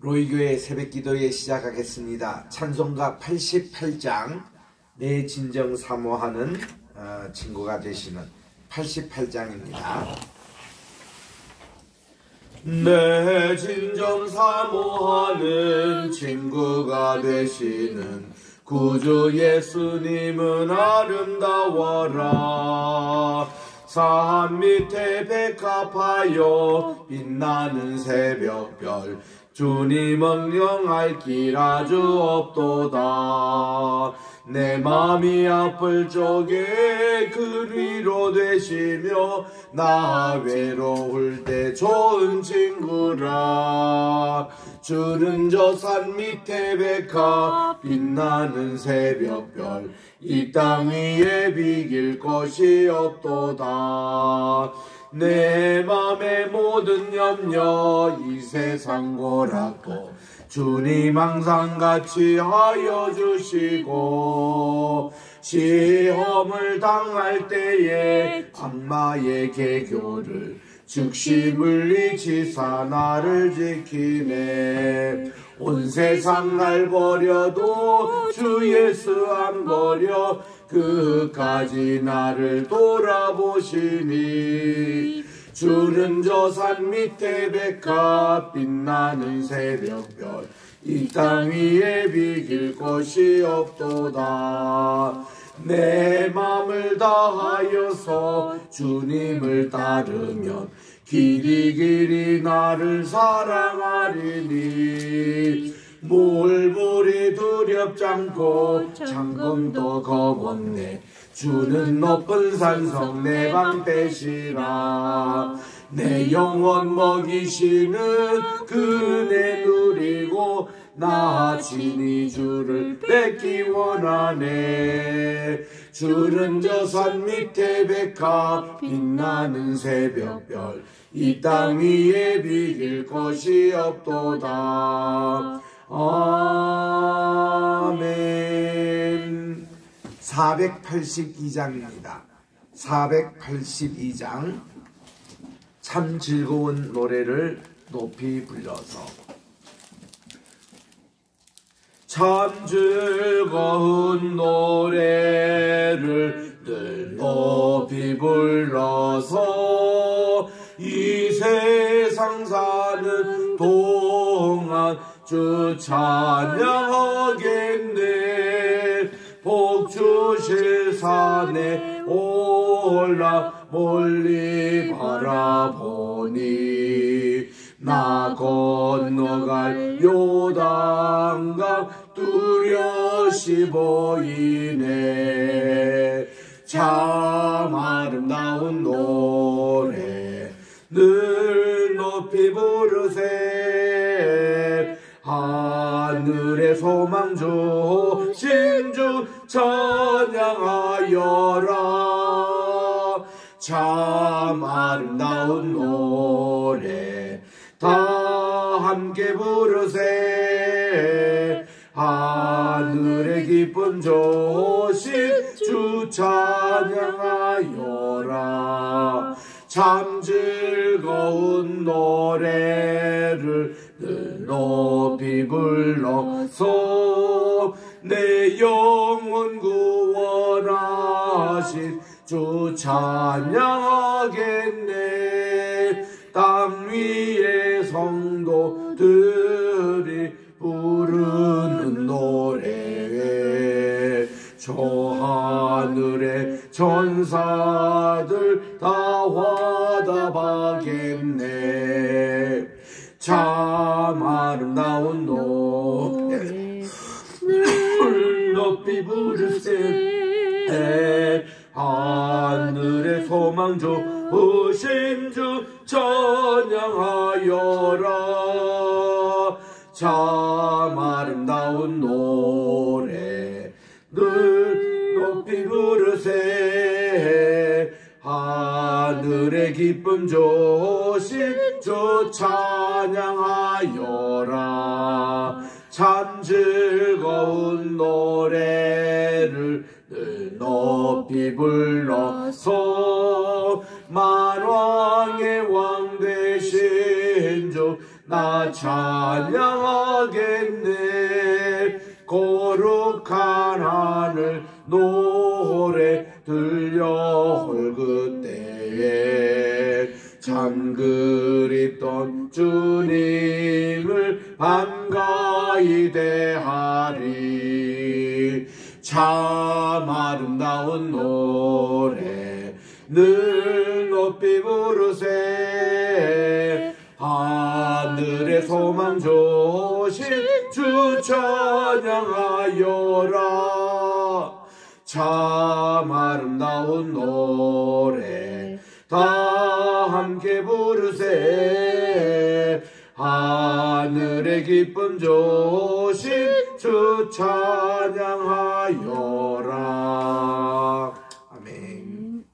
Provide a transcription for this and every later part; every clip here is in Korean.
로이교회 새벽기도에 시작하겠습니다. 찬송가 88장 내 진정 사모하는 친구가 되시는 88장입니다. 내 진정 사모하는 친구가 되시는 구주 예수님은 아름다워라. 산 밑에 백합하여 빛나는 새벽별 주님 명령할 길 아주 없도다. 내 맘이 아플 적에 그 위로 되시며 나 외로울 때 좋은 친구라. 주는 저 산 밑에 백합 빛나는 새벽별 이 땅 위에 비길 것이 없도다. 내 맘의 모든 염려 이 세상 고락도 주님 항상 같이 하여 주시고, 시험을 당할 때에 광마의 개교를 즉시 물리치사 나를 지키네. 온 세상 날 버려도 주 예수 안 버려 그까지 나를 돌아보시니. 주는 저 산 밑에 백합 빛나는 새벽별 이 땅 위에 비길 것이 없도다. 내 맘을 다하여서 주님을 따르면 길이 나를 사랑하리니. 몰골이 두렵지 않고 잠금도 겁없네. 주는 높은 산성 내 방패시라. 내 영혼 먹이시는 그 은혜 누리고 나 친히 주를 뵙기 원하네. 주는 저 산 밑에 백합 빛나는 새벽별 이 땅 위에 비길 것이 없도다. 아멘. 482장입니다. 482장 참 즐거운 노래를 높이 불러서. 참 즐거운 노래를 늘 높이 불러서 이 세상 사는 동안 주 찬양하겠네. 복 주실 산에 올라 멀리 바라보니 나 건너갈 요단강 뚜렷이 보이네. 참 아름다운 노래 늘 높이 부르세. 하늘의 소망 주신 주 찬양하여라. 참 아름다운 노래 다 함께 부르세. 하늘의 기쁨 주신 주 찬양하여라. 참 즐거운 노래를 늘 높이 불러서 내 영혼 구원하신 주 찬양하겠네. 땅 위의 성도들이 부르는 노래 저 하늘의 천사들 다 화답하겠네. 참 아름다운 노래 늘 높이 부르세. 하늘의 소망 주신 주 찬양하여라. 참 아름다운 노래 늘 높이 부르세. 하늘의 기쁨 주신 주 찬양하여라. 참 즐거운 노래를 늘 높이 불러서 만왕의 왕 되신 주 나 다 찬양하겠네. 거룩한 하늘 노래 들려 올 그때에 참 그립던 주님을 반가이 대하리. 참 아름다운 노래 늘 높이 부르세. 하늘의 소망 조실 주 찬양하여라. 참 아름다운 노래 다 함께 부르세. 하늘의 기쁨 조실 주 찬양하여라. 아멘.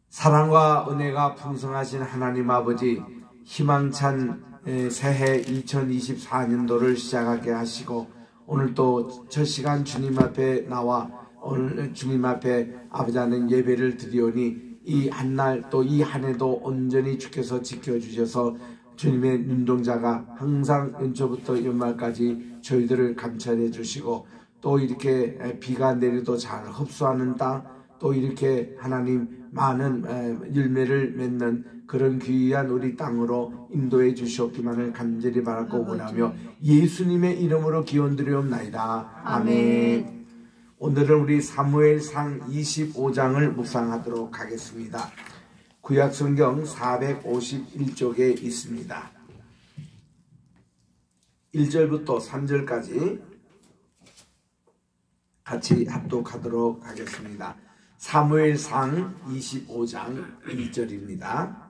사랑과 은혜가 풍성하신 하나님 아버지, 희망찬 새해 2024년도를 시작하게 하시고 오늘 또 첫 시간 주님 앞에 나와 오늘 주님 앞에 아버지 하나님 예배를 드리오니 이 한날 또 이 한 해도 온전히 주께서 지켜주셔서 주님의 눈동자가 항상 연초부터 연말까지 저희들을 감찰해 주시고 또 이렇게 비가 내려도 잘 흡수하는 땅, 또 이렇게 하나님 많은 열매를 맺는 그런 귀한 우리 땅으로 인도해 주시옵기만을 간절히 바라고 원하며 예수님의 이름으로 기원드리옵나이다. 아멘. 오늘은 우리 사무엘상 25장을 묵상하도록 하겠습니다. 구약성경 451쪽에 있습니다. 1절부터 3절까지 같이 합독하도록 하겠습니다. 사무엘상 25장 1절입니다.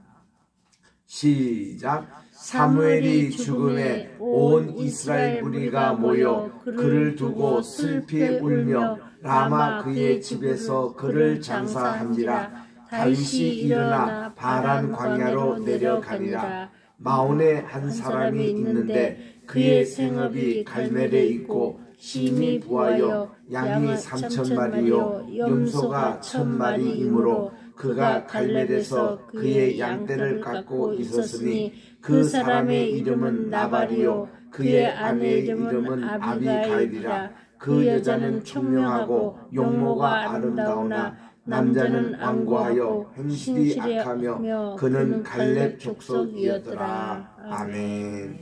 시작. 사무엘이 죽음에 온 이스라엘 무리가 모여 그를 두고 슬피 울며 라마 그의 집에서 그를 장사한지라. 다윗이 일어나 바란 광야로 내려가니라. 마온에 한 사람이 있는데 그의 생업이 갈멜에 있고 심이 부하여 양이 3,000마리요 염소가 1,000마리이므로 그가 갈멜에서 그의 양떼를 깎고 있었으니 그 사람의 이름은 나발이요 그의 아내의 이름은 아비가일이라. 그 여자는 총명하고 용모가 아름다우나 남자는 완고하여 행실이 악하며 그는 갈렙 족속이었더라. 아멘.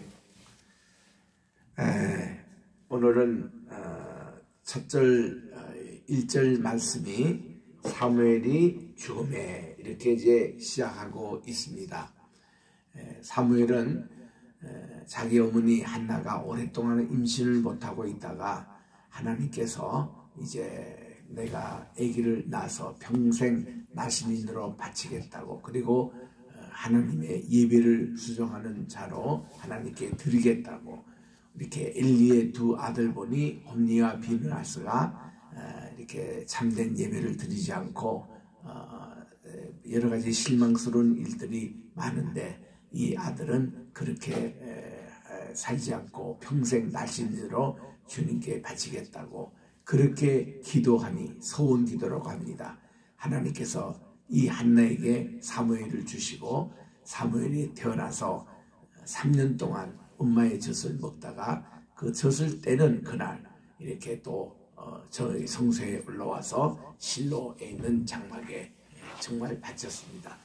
오늘은 첫절 1절 말씀이 사무엘이 죽음에 이렇게 이제 시작하고 있습니다. 사무엘은 자기 어머니 한나가 오랫동안 임신을 못하고 있다가 하나님께서 이제 내가 아기를 낳아서 평생 나시민으로 바치겠다고, 그리고 하나님의 예배를 수종하는 자로 하나님께 드리겠다고, 이렇게 엘리의 두 아들 보니 홈니와 비느하스가 이렇게 참된 예배를 드리지 않고 여러 가지 실망스러운 일들이 많은데 이 아들은 그렇게 살지 않고 평생 나시민으로 주님께 바치겠다고 그렇게 기도하니 서원 기도라고 합니다. 하나님께서 이 한나에게 사무엘을 주시고 사무엘이 태어나서 3년 동안 엄마의 젖을 먹다가 그 젖을 떼는 그날 이렇게 또 저희 성소에 올라와서 실로에 있는 장막에 정말 바쳤습니다.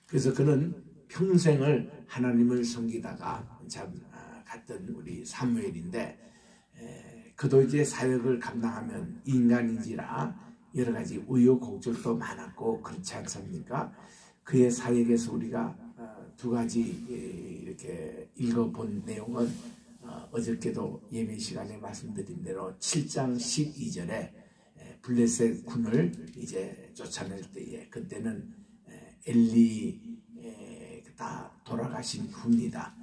그래서 그는 평생을 하나님을 섬기다가 참 갔던 우리 사무엘인데 그도 이제 사역을 감당하면 인간인지라 여러 가지 우여곡절도 많았고 그렇지 않습니까? 그의 사역에서 우리가 두 가지 이렇게 읽어본 내용은 어저께도 예배 시간에 말씀드린 대로 7장 12절에 블레셋 군을 이제 쫓아낼 때에 그때는 엘리 다 돌아가신 후입니다.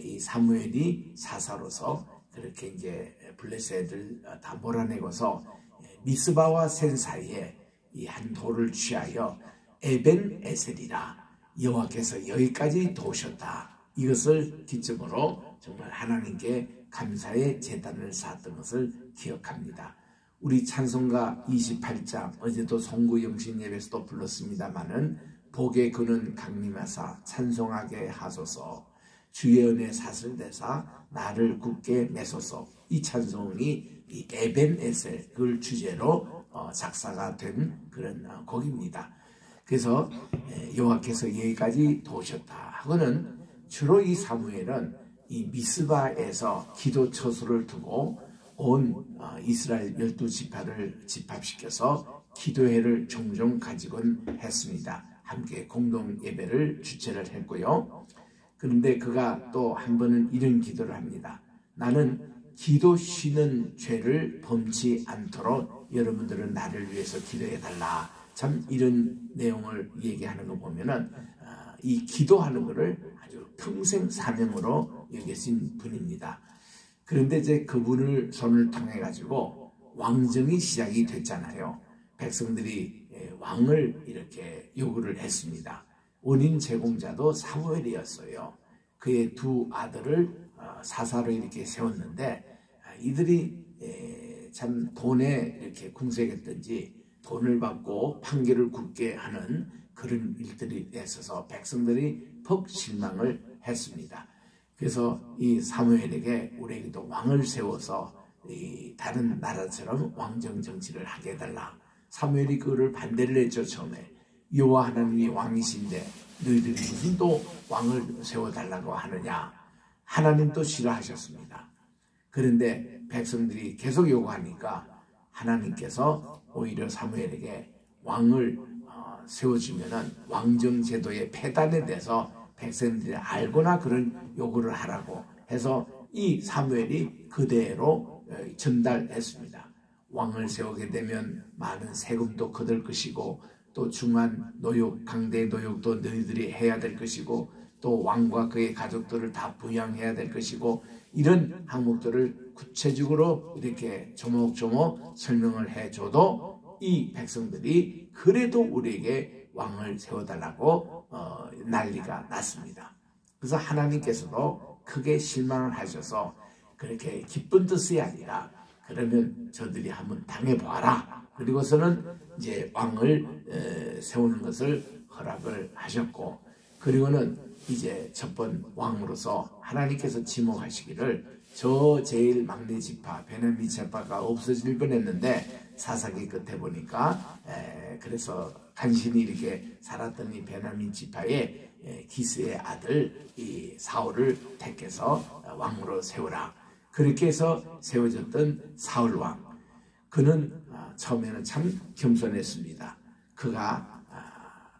이 사무엘이 사사로서 그렇게 이제 블레셋을 다 몰아내고서 미스바와 센 사이에 이 한 돌을 취하여 에벤 에셀이라 여호와께서 여기까지 도우셨다. 이것을 기점으로 정말 하나님께 감사의 제단을 쌓았던 것을 기억합니다. 우리 찬송가 28장 어제도 송구 영신 예배에서도 불렀습니다마는 복의 그는 강림하사 찬송하게 하소서. 주의 은혜 사슬대사 나를 굳게 메소서. 이 찬송이 이 에벤에셀 그걸 주제로 작사가 된 그런 곡입니다. 그래서 여호와께서 여기까지 도우셨다 하고는 주로 이 사무엘은 이 미스바에서 기도 처소를 두고 온 이스라엘 12지파를 집합시켜서 기도회를 종종 가지곤 했습니다. 함께 공동 예배를 주최를 했고요. 그런데 그가 또 한 번은 이런 기도를 합니다. 나는 기도 쉬는 죄를 범치 않도록 여러분들은 나를 위해서 기도해 달라. 참 이런 내용을 얘기하는 거 보면은 이 기도하는 것을 아주 평생 사명으로 여기신 분입니다. 그런데 이제 그분을 손을 통해 가지고 왕정이 시작이 됐잖아요. 백성들이 왕을 이렇게 요구를 했습니다. 원인 제공자도 사무엘이었어요. 그의 두 아들을 사사로 이렇게 세웠는데 이들이 참 돈에 이렇게 궁색했던지 돈을 받고 판결을 굳게 하는 그런 일들이 있어서 백성들이 퍽 실망을 했습니다. 그래서 이 사무엘에게 우리에게도 왕을 세워서 이 다른 나라처럼 왕정 정치를 하게 해달라. 사무엘이 그거를 반대를 했죠. 처음에 여호와 하나님이 왕이신데 너희들이 무슨 또 왕을 세워달라고 하느냐. 하나님도 싫어하셨습니다. 그런데 백성들이 계속 요구하니까 하나님께서 오히려 사무엘에게 왕을 세워주면은 왕정 제도의 폐단에 대해서 백성들이 알거나 그런 요구를 하라고 해서 이 사무엘이 그대로 전달했습니다. 왕을 세우게 되면 많은 세금도 거둘 것이고 또 중한 노역, 강대 노역도 너희들이 해야 될 것이고 또 왕과 그의 가족들을 다 부양해야 될 것이고 이런 항목들을 구체적으로 이렇게 조목조목 설명을 해줘도 이 백성들이 그래도 우리에게 왕을 세워달라고 난리가 났습니다. 그래서 하나님께서도 크게 실망을 하셔서 그렇게 기쁜 뜻이 아니라 그러면 저들이 한번 당해보아라. 그리고서는 이제 왕을 세우는 것을 허락을 하셨고 그리고는 이제 첫 번 왕으로서 하나님께서 지목하시기를 저 제일 막내 지파 베냐민 지파가 없어질 뻔했는데 사사기 끝에 보니까 그래서 간신히 이렇게 살았던 이 베냐민 지파의 기스의 아들 이 사울을 택해서 왕으로 세우라. 그렇게 해서 세워졌던 사울 왕. 그는 처음에는 참 겸손했습니다. 그가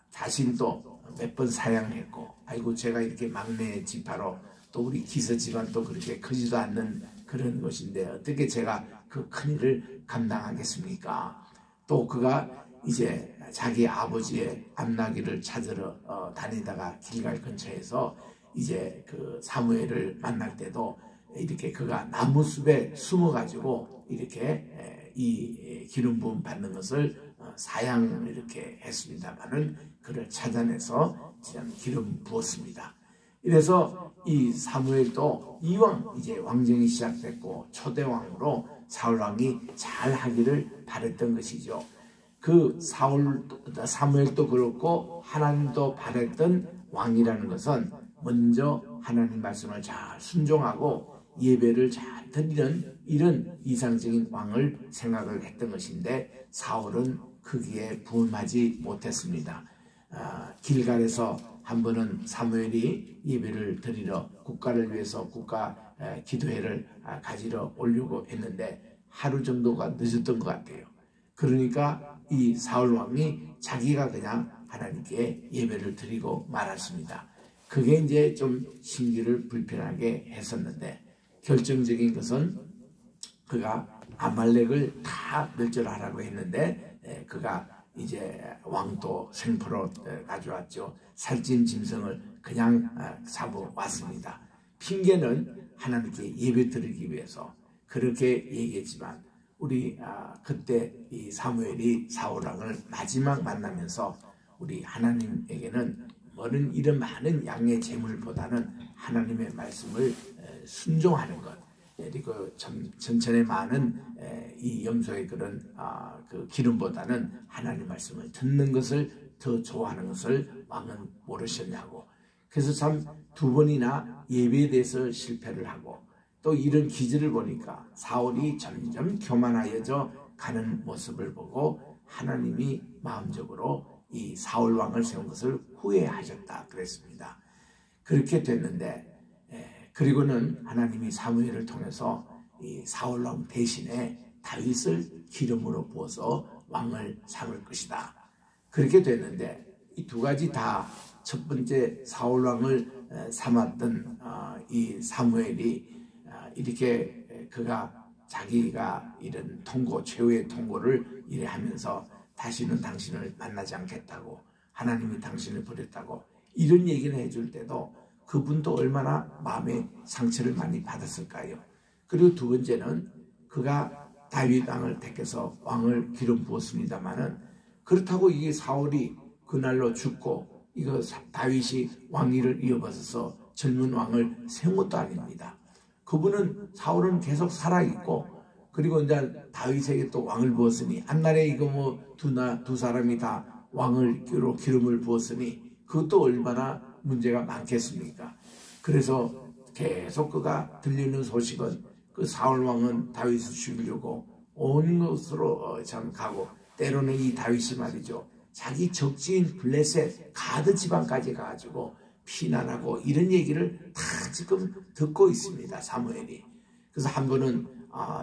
자신도 몇 번 사양했고 아이고 제가 이렇게 막내 지파로 또 우리 기서 집안도 그렇게 크지도 않는 그런 것인데 어떻게 제가 그 큰일을 감당하겠습니까? 또 그가 이제 자기 아버지의 암나기를 찾으러 다니다가 길갈 근처에서 이제 그 사무엘을 만날 때도 이렇게 그가 나무숲에 숨어가지고 이렇게 이 기름 부음 받는 것을 사양을 이렇게 했습니다만은 그를 찾아내서 기름 부었습니다. 이래서 이 사무엘도 이왕 이제 왕정이 시작됐고 초대왕으로 사울왕이 잘 하기를 바랬던 것이죠. 그 사무엘도 그렇고 하나님도 바랬던 왕이라는 것은 먼저 하나님 말씀을 잘 순종하고 예배를 잘 드리는 이런 이상적인 왕을 생각을 했던 것인데 사울은 거기에 부응하지 못했습니다. 길갈에서 한 번은 사무엘이 예배를 드리러 국가를 위해서 국가 기도회를 가지러 오려고 했는데 하루 정도가 늦었던 것 같아요. 그러니까 이 사울 왕이 자기가 그냥 하나님께 예배를 드리고 말았습니다. 그게 이제 좀 심기를 불편하게 했었는데 결정적인 것은 그가 아말렉을 다 멸절하라고 했는데 그가 이제 왕도 생포로 가져왔죠. 살찐 짐승을 그냥 잡아왔습니다. 핑계는 하나님께 예배 드리기 위해서 그렇게 얘기했지만 우리 그때 이 사무엘이 사울왕을 마지막 만나면서 우리 하나님에게는 뭐는 이런 많은 양의 재물보다는 하나님의 말씀을 순종하는 것 그리고 전천에 많은 이 염소의 그런 그 기름보다는 하나님 말씀을 듣는 것을 더 좋아하는 것을 왕은 모르셨냐고. 그래서 참 두 번이나 예배에 대해서 실패를 하고 또 이런 기질을 보니까 사울이 점점 교만하여져 가는 모습을 보고 하나님이 마음적으로 이 사울 왕을 세운 것을 후회하셨다 그랬습니다. 그렇게 됐는데 그리고는 하나님이 사무엘을 통해서 이 사울 왕 대신에 다윗을 기름으로 부어서 왕을 삼을 것이다. 그렇게 됐는데 이 두 가지 다 첫 번째 사울 왕을 삼았던 이 사무엘이 이렇게 그가 자기가 이런 통고, 최후의 통고를 이래 하면서 다시는 당신을 만나지 않겠다고, 하나님이 당신을 버렸다고 이런 얘기를 해줄 때도 그분도 얼마나 마음에 상처를 많이 받았을까요? 그리고 두 번째는 그가 다윗 왕을 택해서 왕을 기름 부었습니다마는 그렇다고 이게 사울이 그날로 죽고 이거 다윗이 왕위를 이어받아서 젊은 왕을 세운 것도 아닙니다. 그분은 사울은 계속 살아있고 그리고 이제 다윗에게 또 왕을 부었으니 한날에 이거 뭐 두 사람이 다 왕을 기름을 부었으니 그것도 얼마나 문제가 많겠습니까? 그래서 계속 그가 들리는 소식은 그 사울 왕은 다윗을 죽이려고 온 곳으로 참 가고 때로는 이 다윗이 말이죠. 자기 적지인 블레셋 가드 지방까지 가가지고 피난하고 이런 얘기를 다 지금 듣고 있습니다. 사무엘이. 그래서 한 번은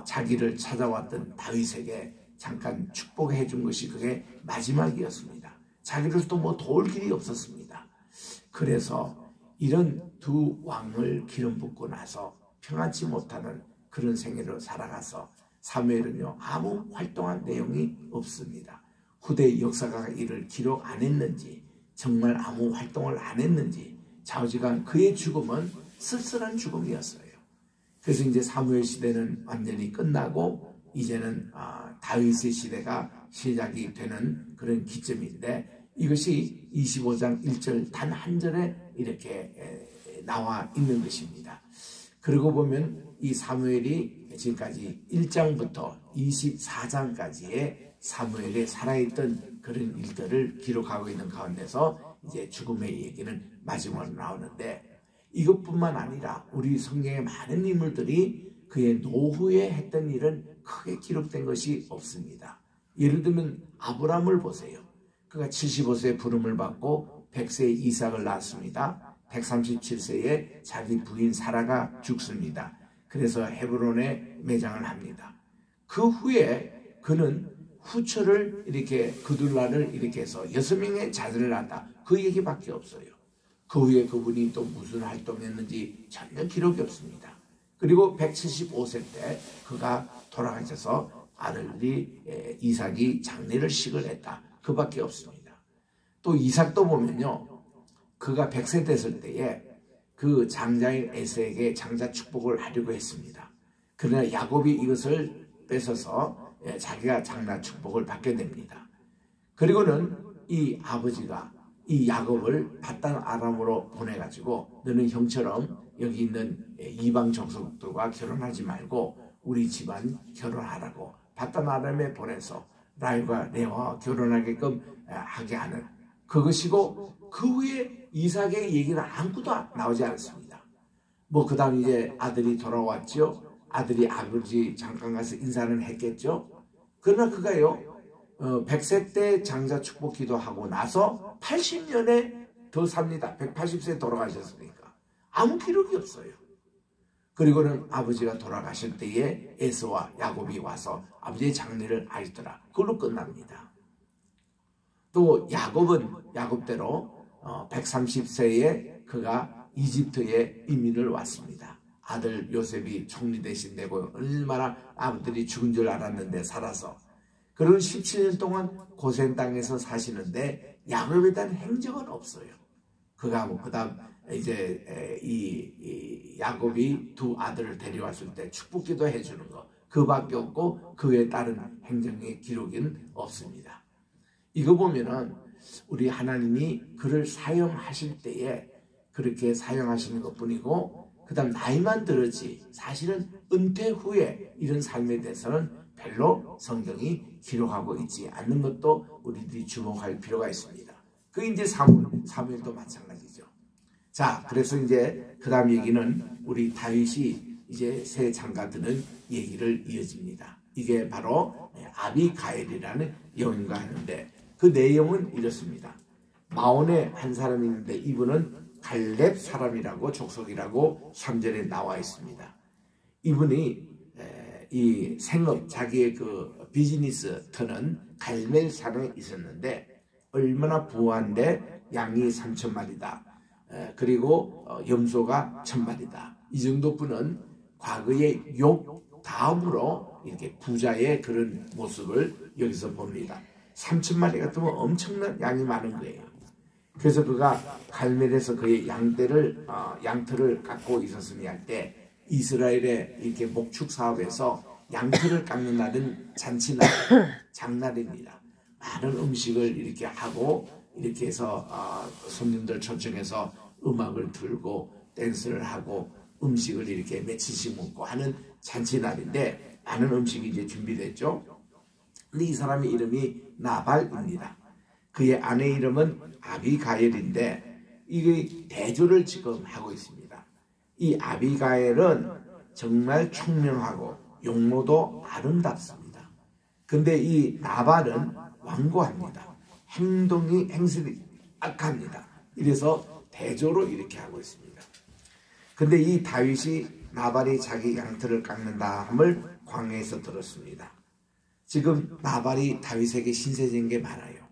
자기를 찾아왔던 다윗에게 잠깐 축복해 준 것이 그게 마지막이었습니다. 자기로서도 뭐 도울 길이 없었습니다. 그래서 이런 두 왕을 기름 붓고 나서 평안치 못하는 그런 생애를 살아가서 사무엘은요 아무 활동한 내용이 없습니다. 후대 역사가 이를 기록 안 했는지 정말 아무 활동을 안 했는지 좌우지간 그의 죽음은 쓸쓸한 죽음이었어요. 그래서 이제 사무엘 시대는 완전히 끝나고 이제는 다윗의 시대가 시작이 되는 그런 기점인데 이것이 25장 1절 단 한 절에 이렇게 나와 있는 것입니다. 그러고 보면 이 사무엘이 지금까지 1장부터 24장까지의 사무엘의 살아있던 그런 일들을 기록하고 있는 가운데서 이제 죽음의 얘기는 마지막으로 나오는데 이것뿐만 아니라 우리 성경의 많은 인물들이 그의 노후에 했던 일은 크게 기록된 것이 없습니다. 예를 들면 아브라함을 보세요. 그가 75세에 부름을 받고 100세에 이삭을 낳았습니다. 137세에 자기 부인 사라가 죽습니다. 그래서 헤브론에 매장을 합니다. 그 후에 그는 후처를 이렇게 그둘라를 이렇게 해서 6명의 자들을 낳았다. 그 얘기밖에 없어요. 그 후에 그분이 또 무슨 활동했는지 전혀 기록이 없습니다. 그리고 175세 때 그가 돌아가셔서 아들이 이삭이 장례식을 했다. 그밖에 없습니다. 또 이삭도 보면요. 그가 100세 됐을 때에 그 장자인 에서에게 장자 축복을 하려고 했습니다. 그러나 야곱이 이것을 뺏어서 자기가 장자 축복을 받게 됩니다. 그리고는 이 아버지가 이 야곱을 바단 아람으로 보내가지고 너는 형처럼 여기 있는 이방 족속들과 결혼하지 말고 우리 집안 결혼하라고 바단 아람에 보내서 라헬과 레아와 결혼하게끔 하게 하는 그것이고 그 후에 이삭의 얘기는 아무것도 나오지 않습니다. 뭐 그 다음 이제 아들이 돌아왔죠. 아들이 아버지 잠깐 가서 인사는 했겠죠. 그러나 그가요 100세 때 장자 축복 기도하고 나서 80년에 더 삽니다. 180세 돌아가셨으니까 아무 기록이 없어요. 그리고는 아버지가 돌아가실 때에 에서와 야곱이 와서 아버지의 장례를 하시더라. 그걸로 끝납니다. 또 야곱은 야곱대로 130세에 그가 이집트에 이민을 왔습니다. 아들 요셉이 총리 대신 되고 얼마나 아버들이 죽은 줄 알았는데 살아서 그런 17년 동안 고센 땅에서 사시는데 야곱에 대한 행적은 없어요. 그가 뭐 그다음 이제 이 야곱이 두 아들을 데려왔을 때 축복기도 해주는 거 그밖에 없고 그에 따른 행정의 기록은 없습니다. 이거 보면은 우리 하나님이 그를 사용하실 때에 그렇게 사용하시는 것뿐이고 그 다음 나이만 들었지 사실은 은퇴 후에 이런 삶에 대해서는 별로 성경이 기록하고 있지 않는 것도 우리들이 주목할 필요가 있습니다. 그 이제 사무엘도 마찬가지죠. 자, 그래서 이제 그 다음 얘기는 우리 다윗이 이제 새 장가드는 얘기를 이어집니다. 이게 바로 아비가일이라는 여인과 하는데 그 내용은 이렇습니다. 마온에 한 사람이 있는데 이분은 갈렙 사람이라고 족속이라고 3절에 나와 있습니다. 이분이 이 생업 자기의 그 비즈니스 터는 갈멜 산에 있었는데 얼마나 부한데 양이 3,000마리다. 그리고 염소가 1,000마리다. 이 정도 분은 과거의 욕 다음으로 이렇게 부자의 그런 모습을 여기서 봅니다. 3,000마리 같으면 엄청난 양이 많은 거예요. 그래서 그가 갈멜에서 그의 양털을 갖고 있었으니 할 때 이스라엘의 이렇게 목축 사업에서 양털을 깎는 날은 잔치날, 장날입니다. 많은 음식을 이렇게 하고 이렇게 해서 손님들 초청해서 음악을 들고 댄스를 하고 음식을 이렇게 며칠씩 먹고 하는 잔치날인데 많은 음식이 이제 준비됐죠. 근데 이 사람의 이름이 나발입니다. 그의 아내 이름은 아비가일인데 이게 대조를 지금 하고 있습니다. 이 아비가일은 정말 총명하고 용모도 아름답습니다. 근데 이 나발은 완고합니다. 행실이 악합니다. 이래서 대조로 이렇게 하고 있습니다. 근데 이 다윗이 나발이 자기 양털을 깎는다 함을 광야에서 들었습니다. 지금 나발이 다윗에게 신세진 게 많아요.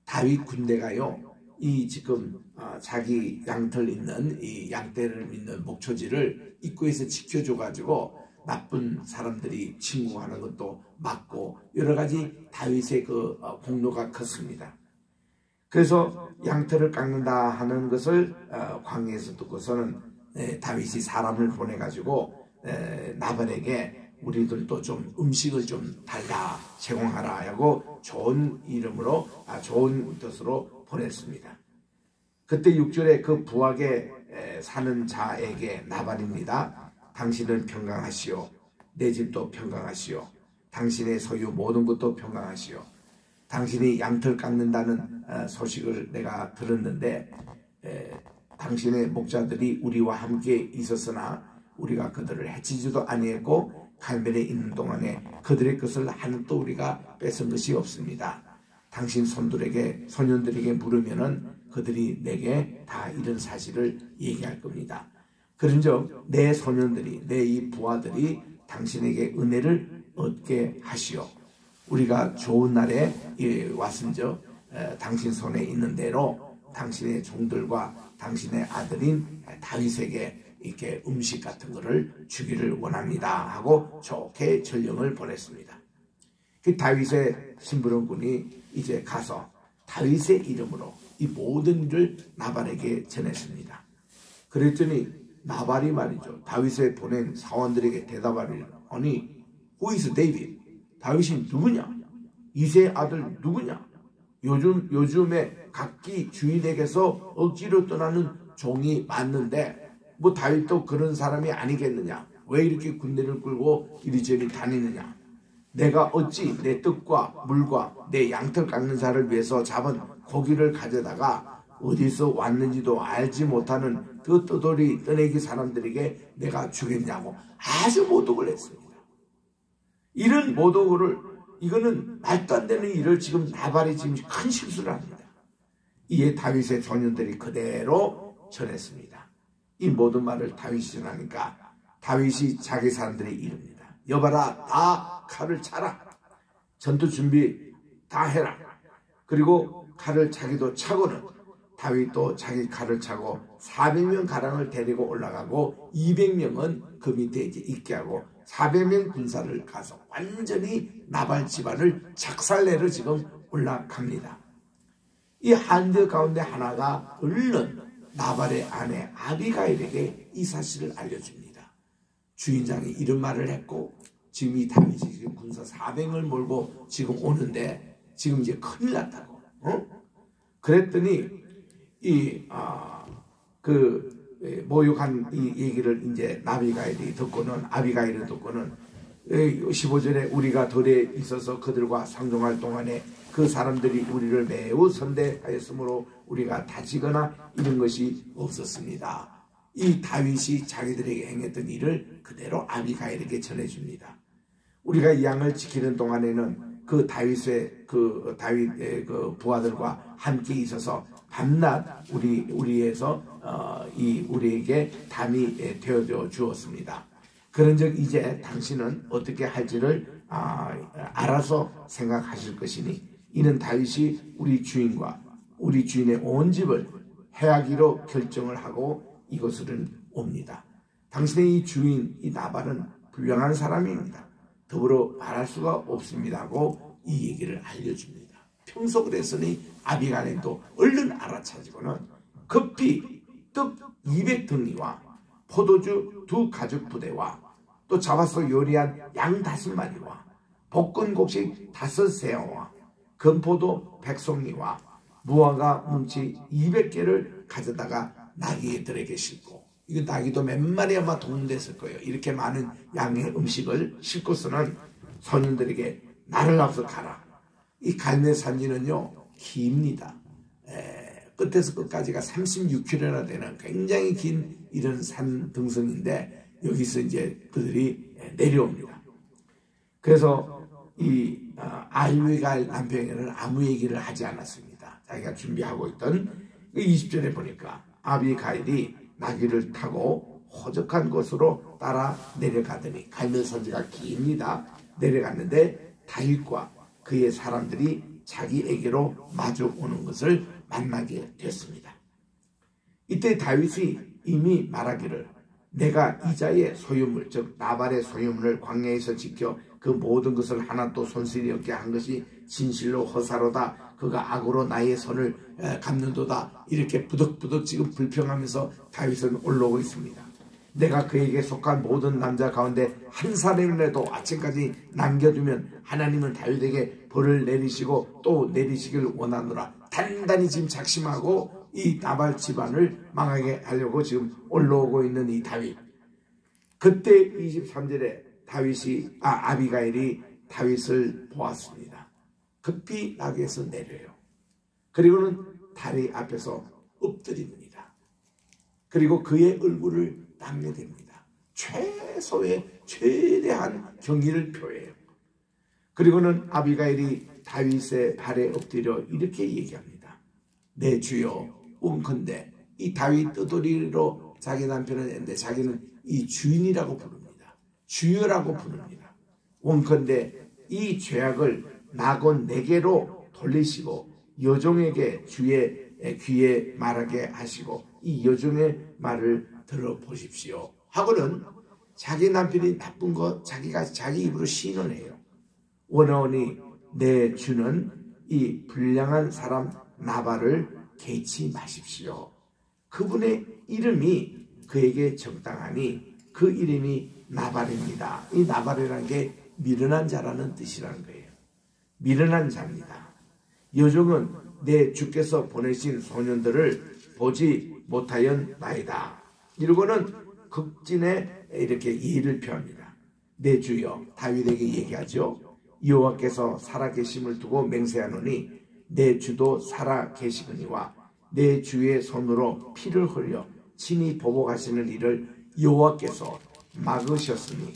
다윗 군대가요, 이 지금 자기 양털 있는 이 양떼를 있는 목초지를 입구에서 지켜줘가지고 나쁜 사람들이 침공하는 것도 막고 여러 가지 다윗의 그 공로가 컸습니다. 그래서 양털을 깎는다 하는 것을 광야에서 듣고서는 다윗이 사람을 보내가지고 나발에게 우리들도 좀 음식을 좀 달라 제공하라 하고 좋은 이름으로 좋은 뜻으로 보냈습니다. 그때 6절에 그 부하게 사는 자에게 나발입니다. 당신은 평강하시오. 내 집도 평강하시오. 당신의 소유 모든 것도 평강하시오. 당신이 양털 깎는다는 소식을 내가 들었는데 당신의 목자들이 우리와 함께 있었으나 우리가 그들을 해치지도 아니했고 갈멜에 있는 동안에 그들의 것을 하나도 우리가 뺏은 것이 없습니다. 당신 소년들에게 물으면은 그들이 내게 다 이런 사실을 얘기할 겁니다. 그런즉 내 소년들이 내 이 부하들이 당신에게 은혜를 얻게 하시오. 우리가 좋은 날에 왔은즉 당신 손에 있는 대로 당신의 종들과 당신의 아들인 다윗에게 이렇게 음식 같은 거를 주기를 원합니다 하고 좋게 전령을 보냈습니다. 그 다윗의 심부름꾼이 이제 가서 다윗의 이름으로 이 모든 일을 나발에게 전했습니다. 그랬더니 나발이 말이죠, 다윗에 보낸 사원들에게 대답하기를, 아니 who is David? 다윗이 누구냐? 이새의 아들 누구냐? 요즘에 각기 주인에게서 억지로 떠나는 종이 맞는데 뭐 다윗도 그런 사람이 아니겠느냐? 왜 이렇게 군대를 끌고 이리저리 다니느냐? 내가 어찌 내 떡과 물과 내 양털 깎는 자를 위해서 잡은 고기를 가져다가 어디서 왔는지도 알지 못하는 그 떠돌이 떠내기 사람들에게 내가 주겠냐고 아주 모독을 했습니다. 이런 모독을, 이거는 말도 안 되는 일을 지금 나발이 지금 큰 실수를 합니다. 이에 다윗의 소년들이 그대로 전했습니다. 이 모든 말을 다윗이 전하니까 다윗이 자기 사람들이 이릅니다. 여봐라, 다 칼을 차라. 전투 준비 다 해라. 그리고 칼을 자기도 차고는 다윗도 자기 칼을 차고 400명 가량을 데리고 올라가고 200명은 그 밑에 이제 있게 하고 400명 군사를 가서 완전히 나발 집안을 작살내러 지금 올라갑니다. 이 한들 가운데 하나가 얼른 나발의 아내 아비가일에게 이 사실을 알려줍니다. 주인장이 이런 말을 했고 지금 이 다윗이 지금 군사 400을 몰고 지금 오는데 지금 이제 큰일 났다고. 그랬더니 모욕한 이 얘기를 이제 아비가일이 듣고는 15절에 우리가 들에 있어서 그들과 상종할 동안에 그 사람들이 우리를 매우 선대하였으므로 우리가 다지거나 이런 것이 없었습니다. 이 다윗이 자기들에게 행했던 일을 그대로 아비가일에게 전해줍니다. 우리가 이 양을 지키는 동안에는 그 다윗의 그 부하들과 함께 있어서 밤낮 우리에게 담이 되어져 주었습니다. 그런즉 이제 당신은 어떻게 할지를 알아서 생각하실 것이니 이는 다윗이 우리 주인과 우리 주인의 온 집을 해하기로 결정을 하고 이곳으로 옵니다. 당신의 이 주인 이 나발은 불량한 사람입니다. 더불어 말할 수가 없습니다 하고 이 얘기를 알려줍니다. 평소 그랬으니 아비가일도 얼른 알아차리고는 급히 떡 200덩이와 포도주 2 가죽 부대와 또 잡아서 요리한 양 5마리와 볶은 곡식 5세어와 건포도 100송이와 무화과 뭉치 200개를 가져다가 나귀들에게 싣고, 이거 나귀도 몇 마리 아마 동원됐을 거예요. 이렇게 많은 양의 음식을 싣고서는 소년들에게 나를 앞서 가라. 이 갈멜 산지는요 깁니다. 끝에서 끝까지가 36km나 되는 굉장히 긴 이런 산 등성인데 여기서 이제 그들이 내려옵니다. 그래서 이 아비가일 남편에게는 아무 얘기를 하지 않았습니다. 자기가 준비하고 있던 20절에 보니까 아비가일이 나귀를 타고 호적한 곳으로 따라 내려가더니, 갈멜 산지가 깁니다. 내려갔는데 다윗과 그의 사람들이 자기에게로 마주 오는 것을 만나게 됐습니다. 이때 다윗이 이미 말하기를 내가 이자의 소유물 즉 나발의 소유물을 광야에서 지켜 그 모든 것을 하나도 손실이 없게 한 것이 진실로 허사로다. 그가 악으로 나의 손을 갚는도다. 이렇게 부득부득 지금 불평하면서 다윗은 올라오고 있습니다. 내가 그에게 속한 모든 남자 가운데 한 사람이라도 아침까지 남겨두면 하나님은 다윗에게 벌을 내리시고 또 내리시길 원하노라. 단단히 지금 작심하고 이 나발 집안을 망하게 하려고 지금 올라오고 있는 이 다윗. 그때 23절에 아비가일이 다윗을 보았습니다. 급히 나귀에서 내려요. 그리고는 다리 앞에서 엎드립니다. 그리고 그의 얼굴을 닦게됩니다. 최소의 최대한 경의를 표해요. 그리고는 아비가일이 다윗의 발에 엎드려 이렇게 얘기합니다. 내 주여 원컨대, 이 다윗 떠돌이로 자기 남편을 했는데 자기는 이 주인이라고 부릅니다. 주여라고 부릅니다. 원컨대 이 죄악을 나곤 내게로 돌리시고 여종에게 주의 귀에 말하게 하시고 이 여종의 말을 들어보십시오 하고는 자기 남편이 나쁜 거 자기 입으로 시인을 해요. 원하오니 내 주는 이 불량한 사람 나발을 개치 마십시오. 그분의 이름이 그에게 적당하니 그 이름이 나발입니다. 이 나발이라는 게 미련한 자라는 뜻이라는 거예요. 미련한 자입니다. 여종은 내 주께서 보내신 소년들을 보지 못하였나이다. 이러고는 극진에 이렇게 예의를 표합니다. 내 주여, 다윗에게 얘기하죠. 여호와께서 살아계심을 두고 맹세하노니 내 주도 살아계시거니와 내 주의 손으로 피를 흘려 친히 보복하시는 일을 여호와께서 막으셨으니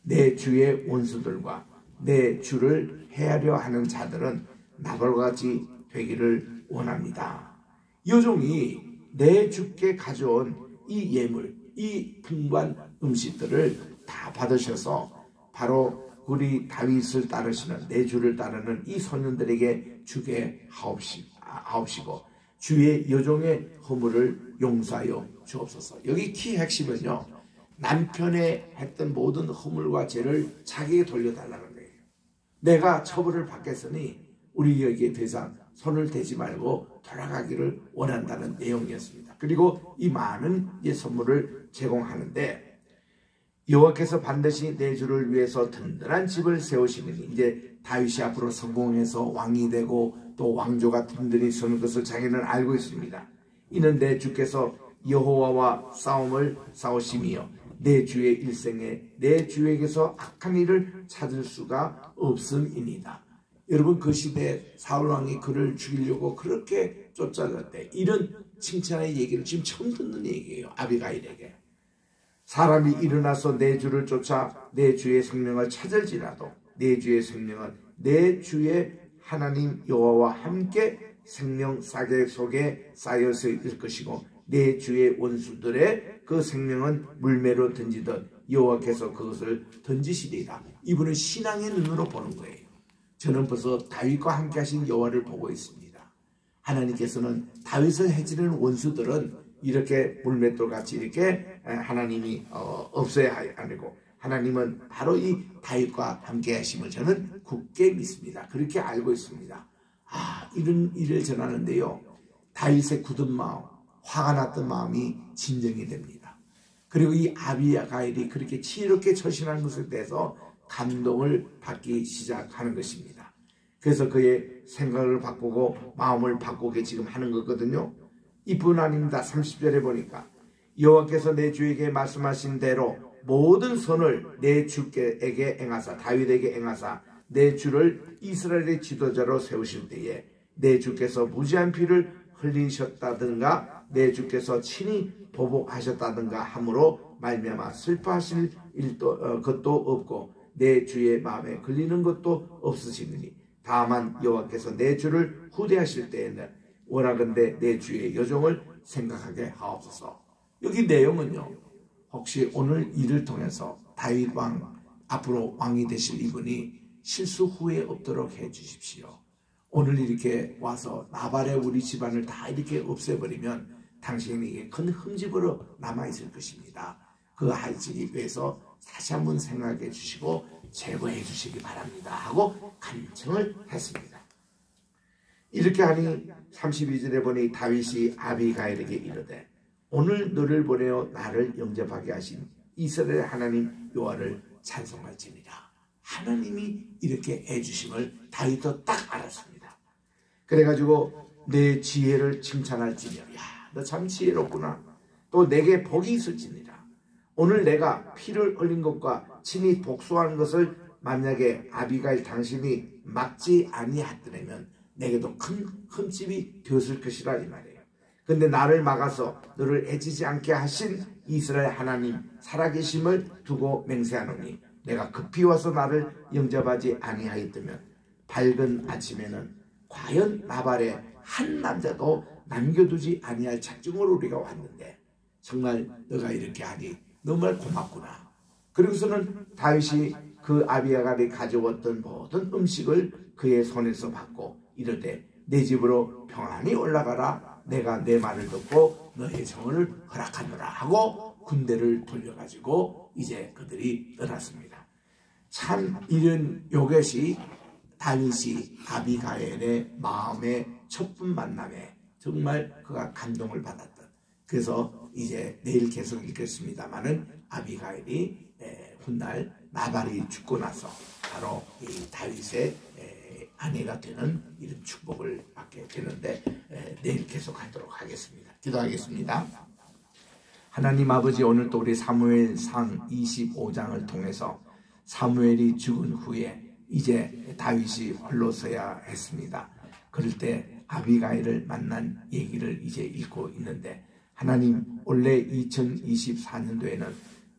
내 주의 원수들과 내 주를 해하려 하는 자들은 나발과 같이 되기를 원합니다. 여종이 내 주께 가져온 이 예물, 이 풍부한 음식들을 다 받으셔서 바로 우리 다윗을 따르시는 내 주를 따르는 이 소년들에게 주게 하옵시고 주의 여종의 허물을 용서하여 주옵소서. 여기 키 핵심은요, 남편의 했던 모든 허물과 죄를 자기에게 돌려달라는 거예요. 내가 처벌을 받겠으니 우리에게 더 이상 손을 대지 말고 돌아가기를 원한다는 내용이었습니다. 그리고 이 많은 선물을 제공하는데 여호와께서 반드시 내 주를 위해서 든든한 집을 세우시느니, 이제 다윗이 앞으로 성공해서 왕이 되고 또 왕조가 든든히 서는 것을 자기는 알고 있습니다. 이는 내 주께서 여호와와 싸움을 싸우심이요 내 주의 일생에 내 주에게서 악한 일을 찾을 수가 없음이니이다. 여러분 그 시대에 사울왕이 그를 죽이려고 그렇게 쫓아갔대. 이런 칭찬의 얘기를 지금 처음 듣는 얘기예요. 아비가일에게. 사람이 일어나서 내 주를 쫓아 내 주의 생명을 찾을지라도 내 주의 생명은 내 주의 하나님 여호와와 함께 생명 싸개 속에 쌓여서 있을 것이고 내 주의 원수들의 그 생명은 물매로 던지듯 여호와께서 그것을 던지시리라. 이분은 신앙의 눈으로 보는 거예요. 저는 벌써 다윗과 함께 하신 여호와를 보고 있습니다. 하나님께서는 다윗을 해치는 원수들은 이렇게 물맷돌 같이 이렇게 하나님이 없어야 하고 하나님은 바로 이 다윗과 함께 하심을 저는 굳게 믿습니다. 그렇게 알고 있습니다. 이런 일을 전하는데요. 다윗의 굳은 마음, 화가 났던 마음이 진정이 됩니다. 그리고 이 아비가일이 그렇게 지혜롭게 처신하는 것에 대해서 감동을 받기 시작하는 것입니다. 그래서 그의 생각을 바꾸고 마음을 바꾸게 지금 하는 거거든요. 이뿐 아닙니다. 30절에 보니까 여호와께서 내 주에게 말씀하신 대로 모든 선을 내 주에게 행하사 다윗에게 행하사 내 주를 이스라엘의 지도자로 세우실 때에 내 주께서 무지한 피를 흘리셨다든가 내 주께서 친히 보복하셨다든가 함으로 말미암아 슬퍼하실 것도 없고 내 주의 마음에 걸리는 것도 없으시느니 다만 여호와께서 내 주를 후대하실 때에는 원하건대 내 주의 여종을 생각하게 하옵소서. 여기 내용은요. 혹시 오늘 일을 통해서 다윗 왕 앞으로 왕이 되실 이분이 실수 후회 없도록 해 주십시오. 오늘 이렇게 와서 나발의 우리 집안을 다 이렇게 없애버리면 당신에게 큰 흠집으로 남아있을 것입니다. 그 하시기 위해서 다시 한번 생각해 주시고 제거해 주시기 바랍니다 하고 간청을 했습니다. 이렇게 하니 32절에 보니 다윗이 아비가일에게 이르되 오늘 너를 보내어 나를 영접하게 하신 이스라엘 하나님 여호와를 찬송할지니라. 하나님이 이렇게 해주심을 다윗도 딱 알았습니다. 그래가지고 내 지혜를 칭찬할지니라. 너 참 지혜롭구나. 또 내게 복이 있을지니라. 오늘 내가 피를 흘린 것과 친히 복수한 것을 만약에 아비가일 당신이 막지 아니하더라면 내게도 큰 흠집이 되었을 것이라 이 말이에요. 근데 나를 막아서 너를 해치지 않게 하신 이스라엘 하나님 살아계심을 두고 맹세하노니 내가 급히 와서 나를 영접하지 아니하였다면 밝은 아침에는 과연 나발의 한 남자도 남겨두지 아니할 작정으로 우리가 왔는데 정말 너가 이렇게 하니 정말 고맙구나. 그리고서는 다윗이 그 아비가일이 가져왔던 모든 음식을 그의 손에서 받고 이르되 내 집으로 평안히 올라가라. 내가 내 말을 듣고 너의 정을 허락하노라 하고 군대를 돌려가지고 이제 그들이 떠났습니다. 참 이런 요것이 다윗이 아비가일의 마음의 첫번 만남에 정말 그가 감동을 받았던. 그래서 이제 내일 계속 읽겠습니다마는 아비가일이 훗날 나발이 죽고 나서 바로 이 다윗의 아내가 되는 이런 축복을 받게 되는데 내일 계속하도록 하겠습니다. 기도하겠습니다. 하나님 아버지, 오늘 또 우리 사무엘상 25장을 통해서 사무엘이 죽은 후에 이제 다윗이 홀로 서야 했습니다. 그럴 때 아비가일을 만난 얘기를 이제 읽고 있는데 하나님 원래 2024년도에는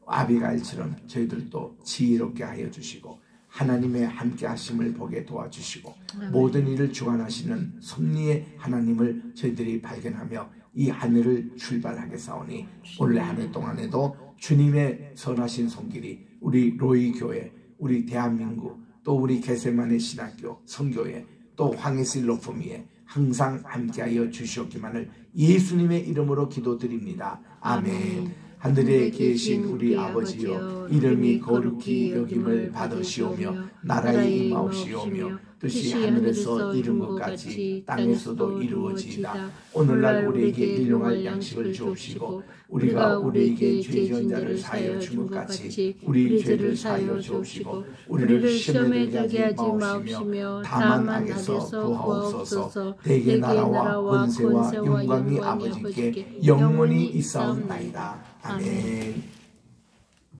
아비가일처럼 저희들도 지혜롭게 하여 주시고 하나님의 함께 하심을 보게 도와주시고 모든 일을 주관하시는 섭리의 하나님을 저희들이 발견하며 이 한 해를 출발하게 사오니 올해 한 해 동안에도 주님의 선하신 손길이 우리 로이 교회, 우리 대한민국, 또 우리 게세마네 신학교, 선교회, 또 황해실 로프미에 항상 함께하여 주시옵기만을 예수님의 이름으로 기도드립니다. 아멘. 하늘에 계신 우리 아버지여, 이름이 거룩히 여김을 받으시오며 나라의 임하옵시오며 뜻이 하늘에서 이룬 것 같이 땅에서도 이루어지이다. 오늘날 우리에게 일용할 양식을 주옵시고 우리가 우리에게 죄 지은 자를 사하여 준 것 같이 우리 죄를 사하여 주옵시고 우리를 시험에 들게 하지 마옵시며 다만 악에서 구하옵소서. 대개 나라와 권세와 영광이 아버지께 영원히 있사옵나이다. 아멘.